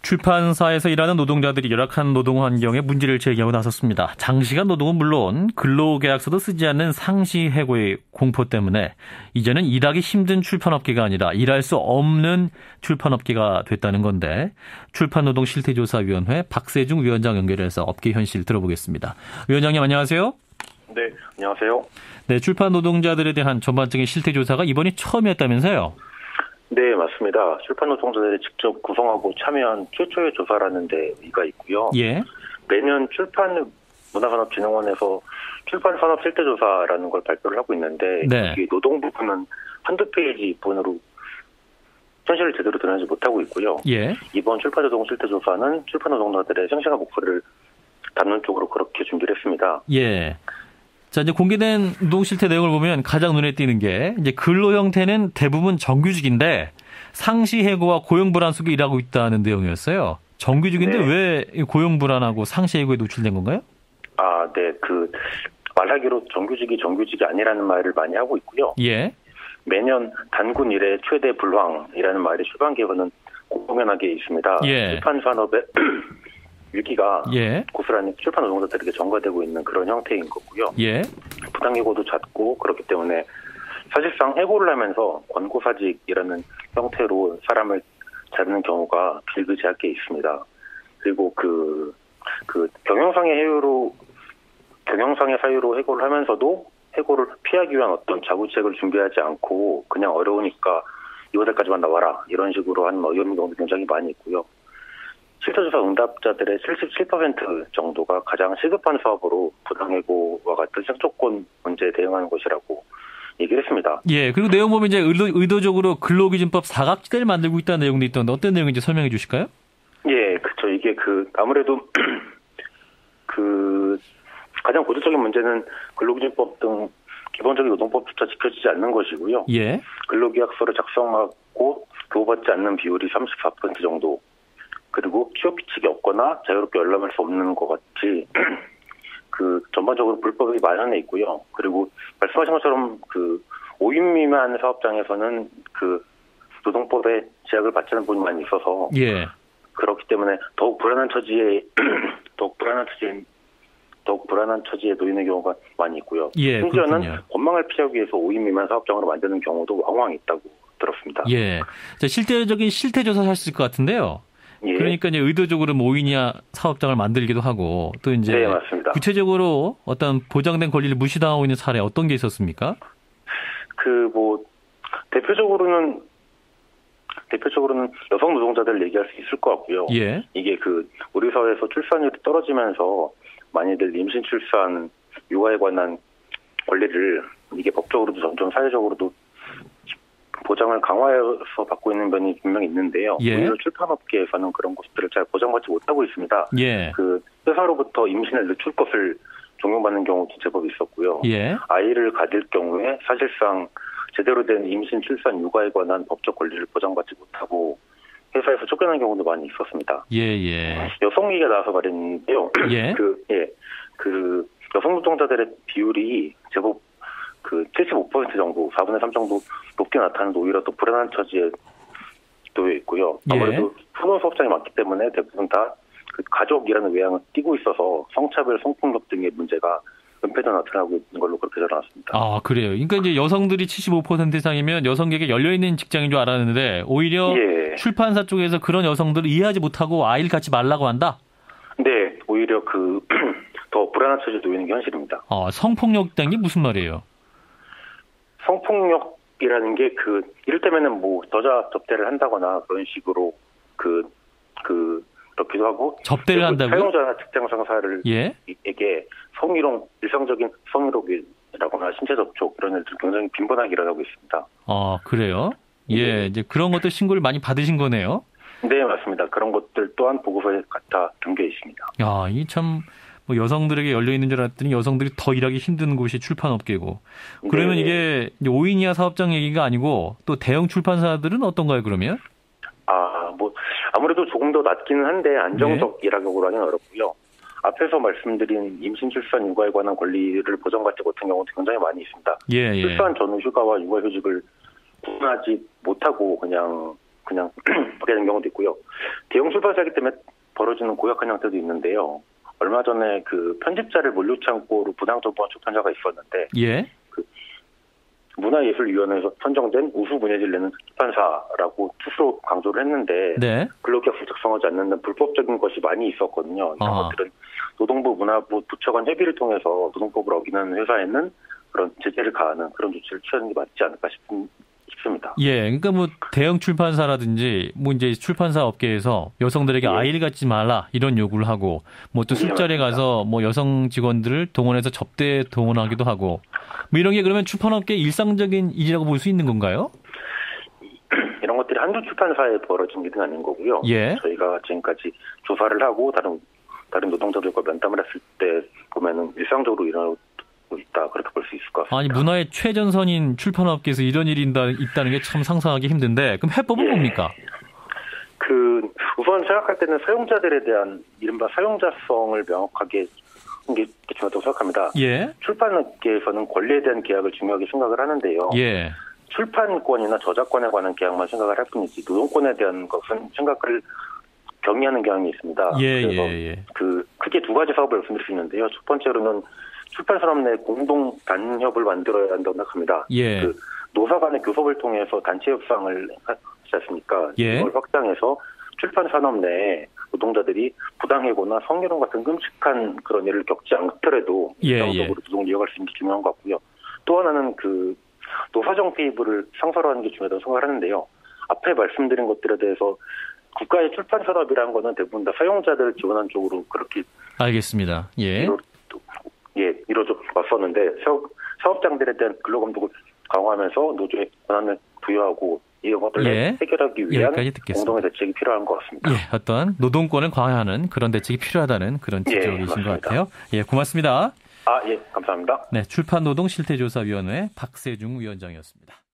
출판사에서 일하는 노동자들이 열악한 노동 환경에 문제를 제기하고 나섰습니다. 장시간 노동은 물론 근로계약서도 쓰지 않는 상시 해고의 공포 때문에 이제는 일하기 힘든 출판업계가 아니라 일할 수 없는 출판업계가 됐다는 건데, 출판노동실태조사위원회 박세중 위원장 연결해서 업계 현실 들어보겠습니다. 위원장님 안녕하세요. 네, 안녕하세요. 네, 출판 노동자들에 대한 전반적인 실태조사가 이번이 처음이었다면서요? 네, 맞습니다. 출판 노동자들이 직접 구성하고 참여한 최초의 조사라는 데 의의가 있고요. 예. 매년 출판문화산업진흥원에서 출판산업 실태조사라는 걸 발표를 하고 있는데, 네. 이 노동 부분은 한두 페이지 분으로 현실을 제대로 드러내지 못하고 있고요. 예. 이번 출판노동 실태조사는 출판 노동자들의 생생한 목소리를 담는 쪽으로 그렇게 준비를 했습니다. 예. 자, 이제 공개된 노동 실태 내용을 보면 가장 눈에 띄는 게 이제 근로 형태는 대부분 정규직인데 상시 해고와 고용 불안 속에 일하고 있다는 내용이었어요. 정규직인데 네. 왜 고용 불안하고 상시 해고에 노출된 건가요? 아, 네. 말하기로 정규직이 아니라는 말을 많이 하고 있고요. 예. 매년 단군 일의 최대 불황이라는 말이 출판계에서는 공공연하게 있습니다. 예. 출판 산업의 위기가 예. 고스란히 출판 노동자들에게 전가되고 있는 그런 형태인 거고요. 예. 부당해고도 잦고 그렇기 때문에 사실상 해고를 하면서 권고사직이라는 형태로 사람을 자르는 경우가 비일비재하게 있습니다. 그리고 경영상의 사유로 해고를 하면서도 해고를 피하기 위한 어떤 자구책을 준비하지 않고 그냥 어려우니까 이월달까지만 나와라 이런 식으로 하는 이런 경우도 굉장히 많이 있고요. 실태조사 응답자들의 77% 정도가 가장 시급한 사업으로 부당해고와 같은 생존권 문제에 대응하는 것이라고 얘기를 했습니다. 예. 그리고 내용 보면 이제 의도적으로 근로기준법 사각지대를 만들고 있다는 내용도 있던데 어떤 내용인지 설명해 주실까요? 예, 그렇죠. 이게 아무래도 가장 고질적인 문제는 근로기준법 등 기본적인 노동법조차 지켜지지 않는 것이고요. 예. 근로계약서를 작성하고 교부받지 않는 비율이 34% 정도. 그리고 취업 규칙이 없거나 자유롭게 열람할 수 없는 것 같이 전반적으로 불법이 만연해 있고요. 그리고 말씀하신 것처럼 5인 미만 사업장에서는 노동법의 제약을 받지 않는 부분이 많이 있어서 예. 그렇기 때문에 더욱 불안한 처지에 놓이는 경우가 많이 있고요. 예, 심지어는 그렇군요. 권망을 피하기 위해서 5인 미만 사업장으로 만드는 경우도 왕왕 있다고 들었습니다. 예. 자, 실질적인 실태조사 하실 것 같은데요. 예. 그러니까 이제 의도적으로 5인 이하 사업장을 만들기도 하고 또 이제 네, 맞습니다. 구체적으로 어떤 보장된 권리를 무시당하고 있는 사례 어떤 게 있었습니까? 대표적으로는 여성 노동자들을 얘기할 수 있을 것 같고요. 예. 이게 우리 사회에서 출산율이 떨어지면서 많이들 임신, 출산, 육아에 관한 권리를 이게 법적으로도 점점 사회적으로도 보장을 강화해서 받고 있는 면이 분명히 있는데요. 예. 오히려 출판업계에서는 그런 것들을 잘 보장받지 못하고 있습니다. 예. 회사로부터 임신을 늦출 것을 종용받는 경우도 제법 있었고요. 예. 아이를 가질 경우에 사실상 제대로 된 임신, 출산, 육아에 관한 법적 권리를 보장받지 못하고 회사에서 쫓겨난 경우도 많이 있었습니다. 예. 여성 얘기가 나와서 말했는데요. 예. 여성 노동자들의 비율이 제법 75% 정도, 4분의 3 정도 높게 나타나는 오히려 또 불안한 처지에 놓여 있고요. 아무래도 훈훈 사업장이 많기 때문에 대부분 다 가족이라는 외양을 띠고 있어서 성차별, 성폭력 등의 문제가 은폐도 나타나고 있는 걸로 그렇게 드러났습니다. 아, 그래요. 그러니까 이제 여성들이 75% 이상이면 여성에게 열려있는 직장인 줄 알았는데 오히려 예. 출판사 쪽에서 그런 여성들을 이해하지 못하고 아이를 갖지 말라고 한다? 네, 오히려 더 불안한 처지에 놓이는 게 현실입니다. 성폭력이라는 게 무슨 말이에요? 성폭력이라는 게 이를테면은 저자 접대를 한다거나 그런 식으로 그렇기도 하고 접대를 한다고요? 사용자나 직장 상사를 예? 에게 일상적인 성희롱이라거나 신체 접촉 이런 일들 굉장히 빈번하게 일어나고 있습니다. 그래요? 예, 이제 그런 것들 신고를 많이 받으신 거네요. 네, 맞습니다. 그런 것들 또한 보고서에 다 담겨 있습니다. 야, 이 참 여성들에게 열려 있는 줄 알았더니 여성들이 더 일하기 힘든 곳이 출판업계고. 그러면 네. 이게 5인 이하 사업장 얘기가 아니고 또 대형 출판사들은 어떤가요, 그러면? 아무래도 조금 더 낮기는 한데 안정적이라고 하기는 어렵고요. 앞에서 말씀드린 임신, 출산, 육아에 관한 권리를 보장받지 못한 경우도 굉장히 많이 있습니다. 예. 출산 전후 휴가와 육아휴직을 구분하지 못하고 그냥 하게 된 경우도 있고요. 대형 출판사이기 때문에 벌어지는 고약한 형태도 있는데요. 얼마 전에 그 편집자를 물류창고로 부당토부한 출판사가 있었는데 예. 문화예술위원회에서 선정된 우수 문예지를 내는 출판사라고 스스로 강조를 했는데 네. 근로계약서 작성하지 않는 불법적인 것이 많이 있었거든요. 이런 것들은 노동부 문화부 부처 간 협의를 통해서 노동법을 어기는 회사에는 그런 제재를 가하는 그런 조치를 취하는 게 맞지 않을까 싶습니다. 예, 그러니까 뭐 대형 출판사라든지 뭐 이제 출판사 업계에서 여성들에게 아이를 갖지 말라 이런 요구를 하고 뭐 또 술자리에 가서 뭐 여성 직원들을 동원해서 접대 동원하기도 하고 뭐 이런 게 그러면 출판업계 일상적인 일이라고 볼 수 있는 건가요? 이런 것들이 한두 출판사에 벌어진 일은 아닌 거고요. 예. 저희가 지금까지 조사를 하고 다른 노동자들과 면담을 했을 때 보면은 일상적으로 일어나고 있다 그렇게 볼 수 있을 것 같습니다. 아니 문화의 최전선인 출판업계에서 이런 일이 있다는 게 참 상상하기 힘든데 그럼 해법은 뭡니까? 우선 생각할 때는 사용자들에 대한 이른바 사용자성을 명확하게 하는 게 중요하다고 생각합니다. 예. 출판업계에서는 권리에 대한 계약을 중요하게 생각을 하는데요. 예. 출판권이나 저작권에 관한 계약만 생각을 할 뿐이지 노동권에 대한 것은 생각을 경의하는 경향이 있습니다. 그래서 크게 두 가지 사업을 말씀드릴 수 있는데요. 첫 번째로는 출판산업 내 공동 단협을 만들어야 한다고 생각합니다. 예. 노사 간의 교섭을 통해서 단체 협상을 하지 않습니까? 예. 이걸 확장해서 출판산업 내에 노동자들이 부당해고나 성희롱 같은 끔찍한 그런 일을 겪지 않더라도 일상적으로 노동을 이어갈 수 있는 게 중요한 것 같고요. 또 하나는 노사정 페이블을 상설화하는 게 중요하다고 생각을 하는데요. 앞에 말씀드린 것들에 대해서 국가의 출판 산업이라는 거는 대부분 다 사용자들 지원한 쪽으로 그렇게 알겠습니다. 예. 이루어져 왔었는데 사업장들에 대한 근로감독을 강화하면서 노조의 권한을 부여하고 이런 것들을 해결하기 위한 공동의 대책이 필요한 것 같습니다. 예, 어떤 노동권을 강화하는 그런 대책이 필요하다는 그런 지적이신 것 같아요. 예, 고맙습니다. 감사합니다. 네, 출판노동실태조사위원회 박세중 위원장이었습니다.